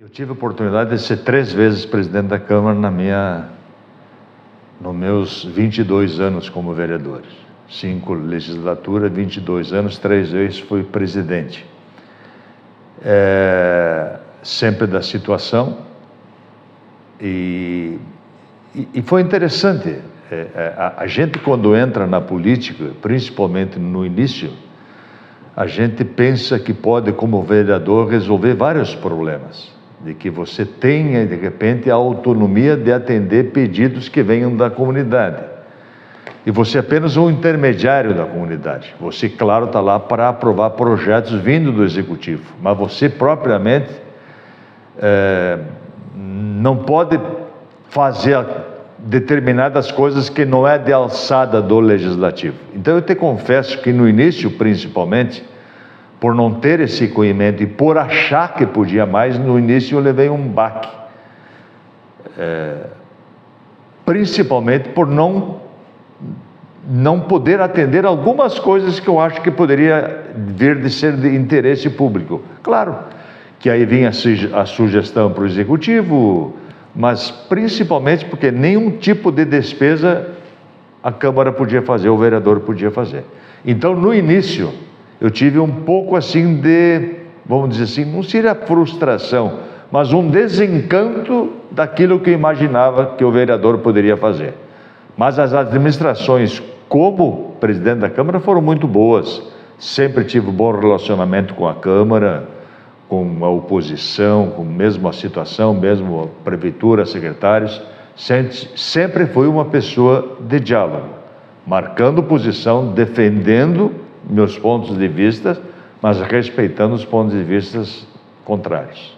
Eu tive a oportunidade de ser 3 vezes presidente da Câmara nos meus 22 anos como vereador. 5 legislaturas, 22 anos, 3 vezes fui presidente. Sempre da situação. E foi interessante. A gente, quando entra na política, principalmente no início, a gente pensa que pode, como vereador, resolver vários problemas. De que você tenha, de repente, a autonomia de atender pedidos que venham da comunidade. E você é apenas um intermediário da comunidade. Você, claro, está lá para aprovar projetos vindo do Executivo, mas você, propriamente, não pode fazer determinadas coisas que não é de alçada do Legislativo. Então, eu te confesso que, no início, principalmente, por não ter esse conhecimento e por achar que podia mais, no início eu levei um baque. Principalmente por não poder atender algumas coisas que eu acho que poderia vir de ser de interesse público. Claro que aí vinha a sugestão para o Executivo, mas principalmente porque nenhum tipo de despesa a Câmara podia fazer, o vereador podia fazer. Então, no início, eu tive um pouco assim de, vamos dizer assim, não seria frustração, mas um desencanto daquilo que eu imaginava que o vereador poderia fazer. Mas as administrações, como presidente da Câmara, foram muito boas. Sempre tive um bom relacionamento com a Câmara, com a oposição, com mesmo a situação, mesmo a prefeitura, secretários. Sempre fui uma pessoa de diálogo, marcando posição, defendendo meus pontos de vista, mas respeitando os pontos de vista contrários.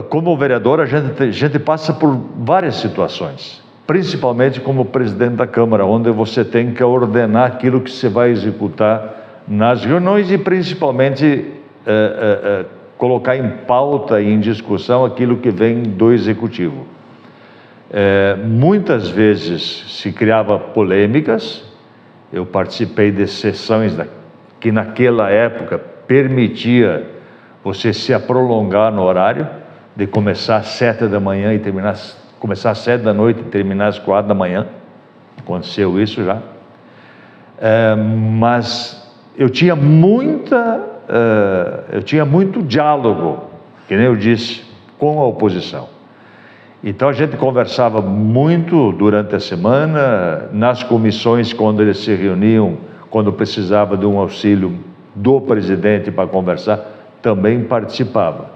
Como vereador, a gente passa por várias situações, principalmente como presidente da Câmara, onde você tem que ordenar aquilo que você vai executar nas reuniões e principalmente colocar em pauta e em discussão aquilo que vem do Executivo. Muitas vezes se criava polêmicas. Eu participei de sessões que naquela época permitia você se prolongar no horário, de começar às 7 da manhã e começar às 7 da noite e terminar às 4 da manhã. Aconteceu isso já. Mas eu tinha muito diálogo, que nem eu disse, com a oposição. Então a gente conversava muito durante a semana, nas comissões, quando eles se reuniam, quando precisava de um auxílio do presidente para conversar, também participava.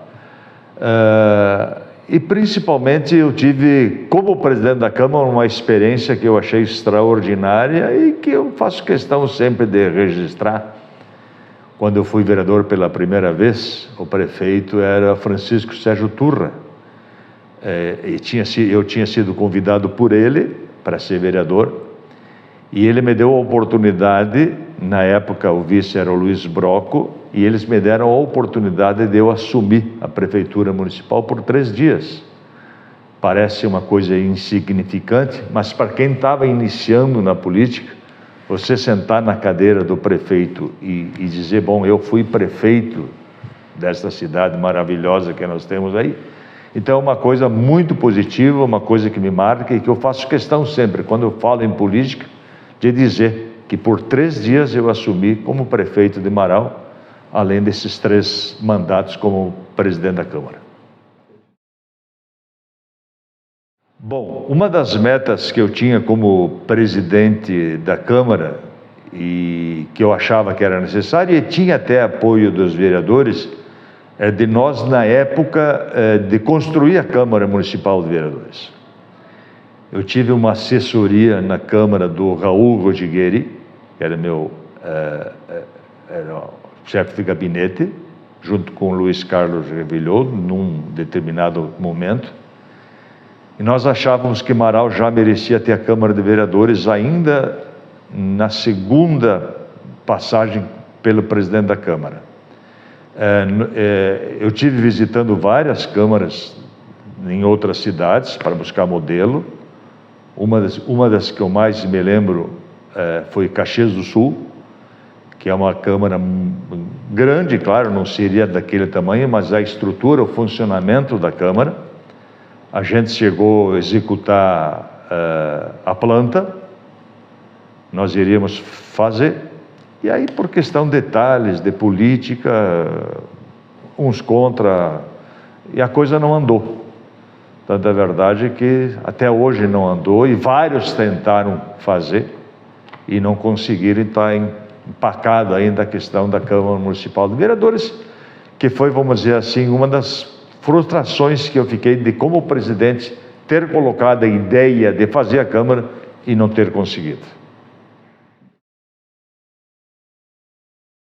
E principalmente eu tive, como presidente da Câmara, uma experiência que eu achei extraordinária e que eu faço questão sempre de registrar. Quando eu fui vereador pela primeira vez, o prefeito era Francisco Sérgio Turra. Eu tinha sido convidado por ele para ser vereador e ele me deu a oportunidade, na época o vice era o Luiz Broco, e eles me deram a oportunidade de eu assumir a prefeitura municipal por 3 dias. Parece uma coisa insignificante, mas para quem estava iniciando na política, você sentar na cadeira do prefeito e dizer, bom, eu fui prefeito desta cidade maravilhosa que nós temos aí. Então é uma coisa muito positiva, uma coisa que me marca e que eu faço questão sempre, quando eu falo em política, de dizer que por 3 dias eu assumi como prefeito de Marau, além desses 3 mandatos como presidente da Câmara. Bom, uma das metas que eu tinha como presidente da Câmara e que eu achava que era necessária e tinha até apoio dos vereadores, de nós, na época, de construir a Câmara Municipal de Vereadores. Eu tive uma assessoria na Câmara do Raul Rodrigueri, que era meu era chefe de gabinete, junto com o Luiz Carlos Revilhot, num determinado momento. E nós achávamos que Marau já merecia ter a Câmara de Vereadores ainda na segunda passagem pelo presidente da Câmara. Eu tive visitando várias câmaras em outras cidades para buscar modelo. Uma das que eu mais me lembro foi Caxias do Sul, que é uma Câmara grande, claro, não seria daquele tamanho, mas a estrutura, o funcionamento da Câmara, a gente chegou a executar a planta, nós iríamos fazer, e aí por questão de detalhes, de política, uns contra, e a coisa não andou. Tanto é verdade que até hoje não andou, e vários tentaram fazer, e não conseguiram, estar empacado ainda a questão da Câmara Municipal de Vereadores, que foi, vamos dizer assim, uma das frustrações que eu fiquei de, como presidente, ter colocado a ideia de fazer a Câmara e não ter conseguido.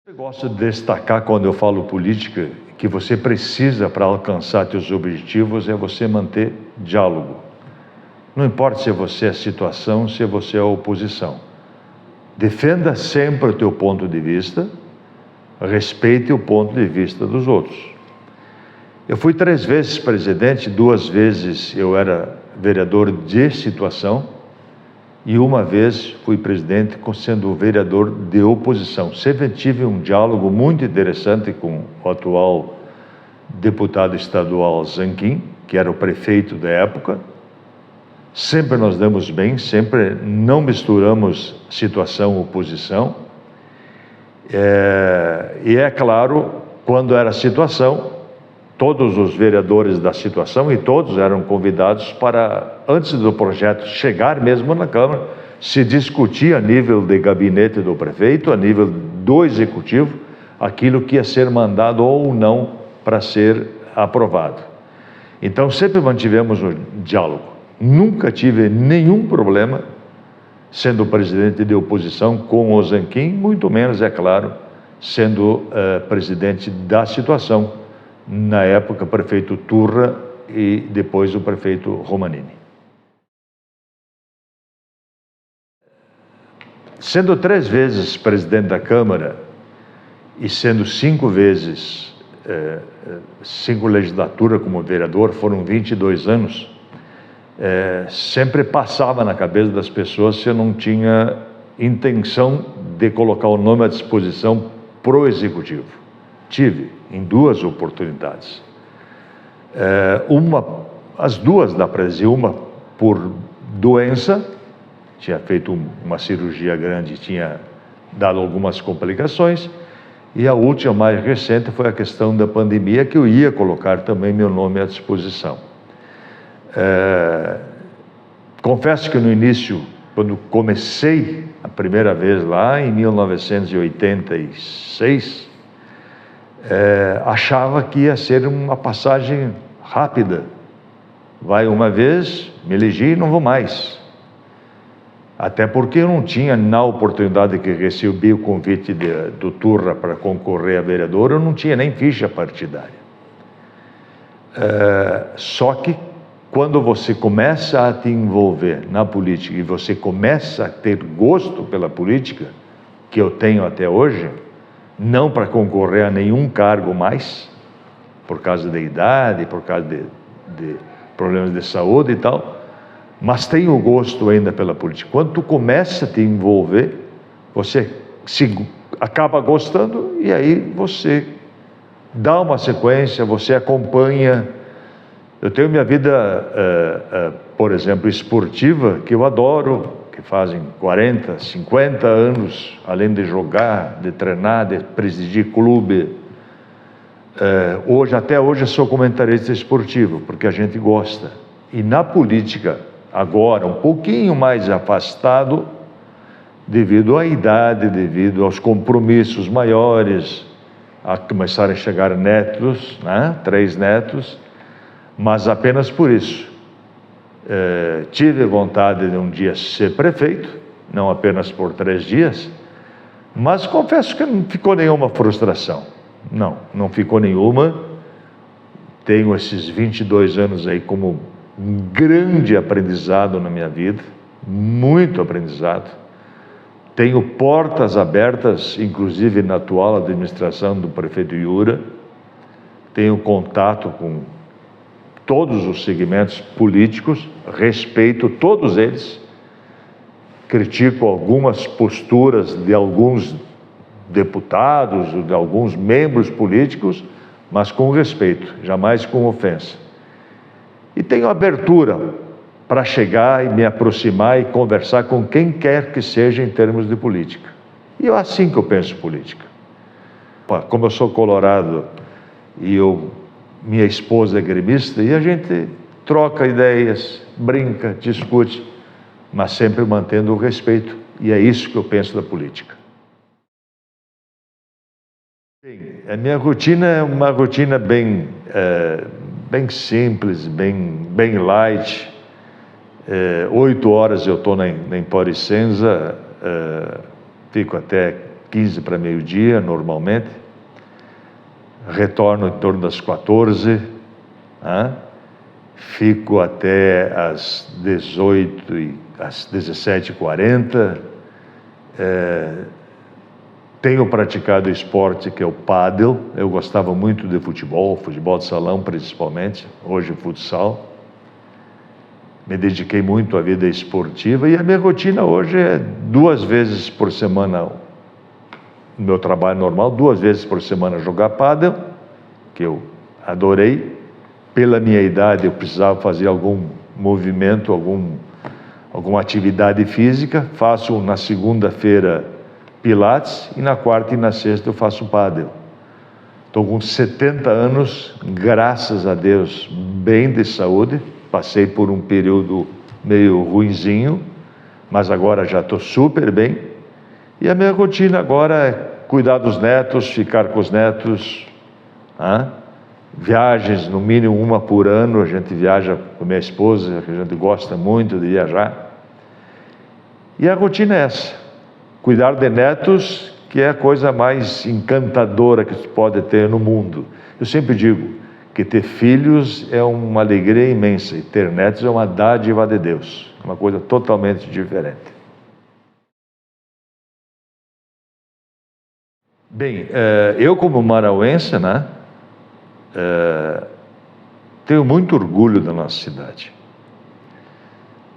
Eu gosto de destacar, quando eu falo política, que você precisa, para alcançar seus objetivos, é você manter diálogo. Não importa se você é situação, se você é oposição. Defenda sempre o teu ponto de vista, respeite o ponto de vista dos outros. Eu fui 3 vezes presidente, 2 vezes eu era vereador de situação e 1 vez fui presidente sendo vereador de oposição. Sempre tive um diálogo muito interessante com o atual deputado estadual Zanquim, que era o prefeito da época. Sempre nós damos bem, sempre não misturamos situação e oposição. E é claro, quando era situação, todos os vereadores da situação, e todos eram convidados para, antes do projeto chegar mesmo na Câmara, se discutir a nível de gabinete do prefeito, a nível do executivo, aquilo que ia ser mandado ou não para ser aprovado. Então sempre mantivemos o diálogo. Nunca tive nenhum problema sendo presidente de oposição com o Zanquim, muito menos, é claro, sendo presidente da situação, na época prefeito Turra e depois o prefeito Romanini. Sendo 3 vezes presidente da Câmara e sendo 5 vezes, 5 legislaturas como vereador, foram 22 anos, sempre passava na cabeça das pessoas se eu não tinha intenção de colocar o nome à disposição pro Executivo. Tive, em 2 oportunidades. As 2 da presidência, uma por doença, tinha feito uma cirurgia grande, tinha dado algumas complicações, e a última, mais recente, foi a questão da pandemia, que eu ia colocar também meu nome à disposição. Confesso que no início, quando comecei a primeira vez lá, em 1986, achava que ia ser uma passagem rápida. Vai uma vez, me elegi e não vou mais. Até porque eu não tinha, na oportunidade que recebi o convite do Turra para concorrer a vereador, eu não tinha nem ficha partidária. Só que quando você começa a te envolver na política e você começa a ter gosto pela política, que eu tenho até hoje, não para concorrer a nenhum cargo mais, por causa da idade, por causa de problemas de saúde e tal, mas tenho gosto ainda pela política. Quando tu começa a te envolver, você acaba gostando e aí você dá uma sequência, você acompanha. Eu tenho minha vida, por exemplo, esportiva, que eu adoro, que fazem 40, 50 anos, além de jogar, de treinar, de presidir clube. Até hoje eu sou comentarista esportivo, porque a gente gosta. E na política, agora, um pouquinho mais afastado, devido à idade, devido aos compromissos maiores, a começarem a chegar netos, né? 3 netos, mas apenas por isso. Tive vontade de um dia ser prefeito, não apenas por 3 dias, mas confesso que não ficou nenhuma frustração. Não ficou nenhuma. Tenho esses 22 anos aí como um grande aprendizado na minha vida, muito aprendizado. Tenho portas abertas, inclusive na atual administração do prefeito Yura. Tenho contato com todos os segmentos políticos, respeito todos eles, critico algumas posturas de alguns deputados, de alguns membros políticos, mas com respeito, jamais com ofensa. E tenho abertura para chegar e me aproximar e conversar com quem quer que seja em termos de política. E é assim que eu penso política. Como eu sou colorado e minha esposa é gremista, e a gente troca ideias, brinca, discute, mas sempre mantendo o respeito. E é isso que eu penso da política. A minha rotina é uma rotina bem simples, bem light. 8 horas eu estou em Poricenza, fico até 15 para meio-dia normalmente, retorno em torno das 14, fico até às 17h40, tenho praticado esporte que é o pádel. Eu gostava muito de futebol de salão principalmente, hoje futsal. Me dediquei muito à vida esportiva e a minha rotina hoje é 2 vezes por semana, no meu trabalho normal, 2 vezes por semana jogar pádel, que eu adorei. Pela minha idade eu precisava fazer algum movimento, alguma atividade física. Faço na segunda-feira pilates e na quarta e na sexta eu faço pádel. Estou com 70 anos, graças a Deus, bem de saúde. Passei por um período meio ruinzinho, mas agora já estou super bem. E a minha rotina agora é cuidar dos netos, ficar com os netos, viagens, no mínimo 1 por ano. A gente viaja com minha esposa, que a gente gosta muito de viajar. E a rotina é essa: cuidar de netos, que é a coisa mais encantadora que se pode ter no mundo. Eu sempre digo que ter filhos é uma alegria imensa, e ter netos é uma dádiva de Deus, uma coisa totalmente diferente. Bem, eu como marauense, tenho muito orgulho da nossa cidade.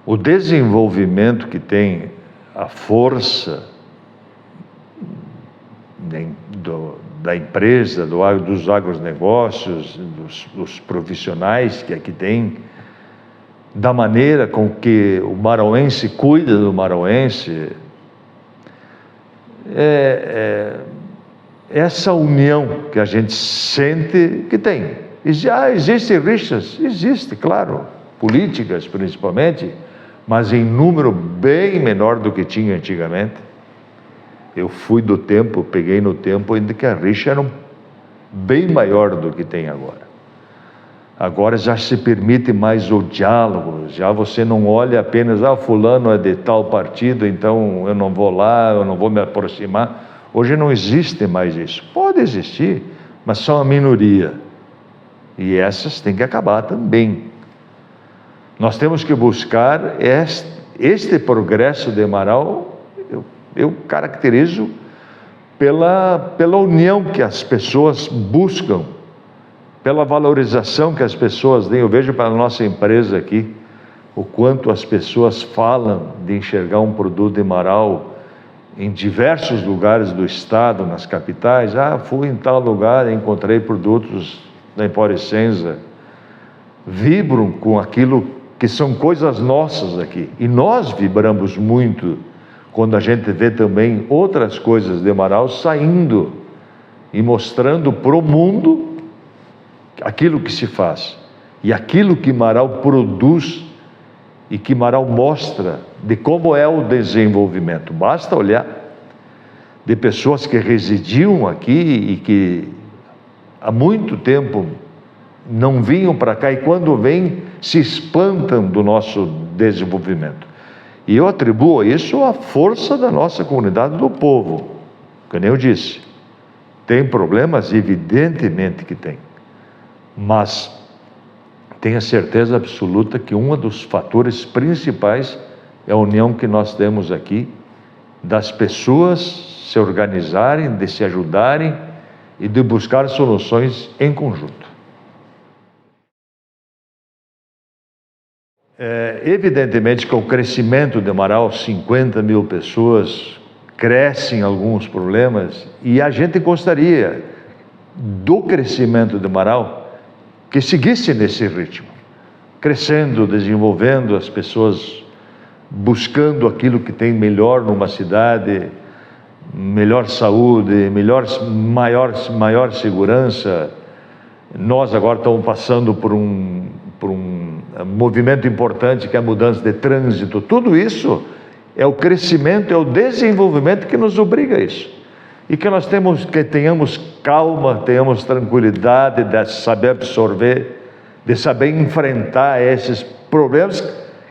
O desenvolvimento que tem, a força da empresa, dos agronegócios, dos profissionais que aqui tem, da maneira com que o marauense cuida do marauense, essa união que a gente sente que tem. Existem rixas? Existe, claro, políticas principalmente, mas em número bem menor do que tinha antigamente. Eu fui do tempo, peguei no tempo ainda que a rixa era bem maior do que tem agora. Agora já se permite mais o diálogo, já você não olha apenas, fulano é de tal partido, então eu não vou lá, eu não vou me aproximar. Hoje não existe mais isso. Pode existir, mas são a minoria. E essas têm que acabar também. Nós temos que buscar este progresso de Marau. Eu caracterizo pela união que as pessoas buscam, pela valorização que as pessoas têm. Eu vejo para a nossa empresa aqui, o quanto as pessoas falam de enxergar um produto de Marau em diversos lugares do estado, nas capitais. Fui em tal lugar, encontrei produtos da Emporicenza. Vibram com aquilo que são coisas nossas aqui. E nós vibramos muito quando a gente vê também outras coisas de Marau saindo e mostrando para o mundo aquilo que se faz. E aquilo que Marau produz e que Marau mostra de como é o desenvolvimento. Basta olhar de pessoas que residiam aqui e que há muito tempo não vinham para cá e quando vêm se espantam do nosso desenvolvimento. E eu atribuo isso à força da nossa comunidade, do povo. Que nem eu disse, tem problemas, evidentemente que tem, mas tenha certeza absoluta que um dos fatores principais é a união que nós temos aqui, das pessoas se organizarem, de se ajudarem e de buscar soluções em conjunto. Evidentemente que o crescimento de Marau, 50 mil pessoas, crescem alguns problemas, e a gente gostaria do crescimento de Marau que seguisse nesse ritmo, crescendo, desenvolvendo, as pessoas buscando aquilo que tem melhor numa cidade, melhor saúde, maior segurança. Nós agora estamos passando por um movimento importante, que é a mudança de trânsito. Tudo isso é o crescimento, é o desenvolvimento que nos obriga a isso. E que nós tenhamos calma, tenhamos tranquilidade de saber absorver, de saber enfrentar esses problemas,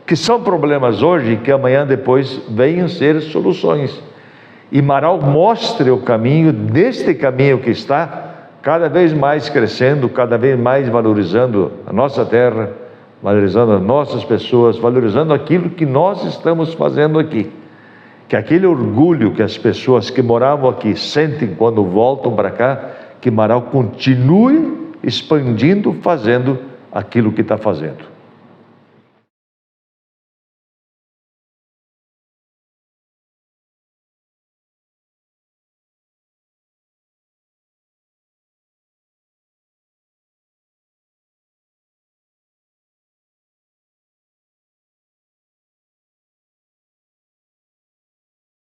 que são problemas hoje e que amanhã depois venham ser soluções. E Marau mostre o caminho, deste caminho que está, cada vez mais crescendo, cada vez mais valorizando a nossa terra, valorizando as nossas pessoas, valorizando aquilo que nós estamos fazendo aqui. Que aquele orgulho que as pessoas que moravam aqui sentem quando voltam para cá, que Marau continue expandindo, fazendo aquilo que está fazendo.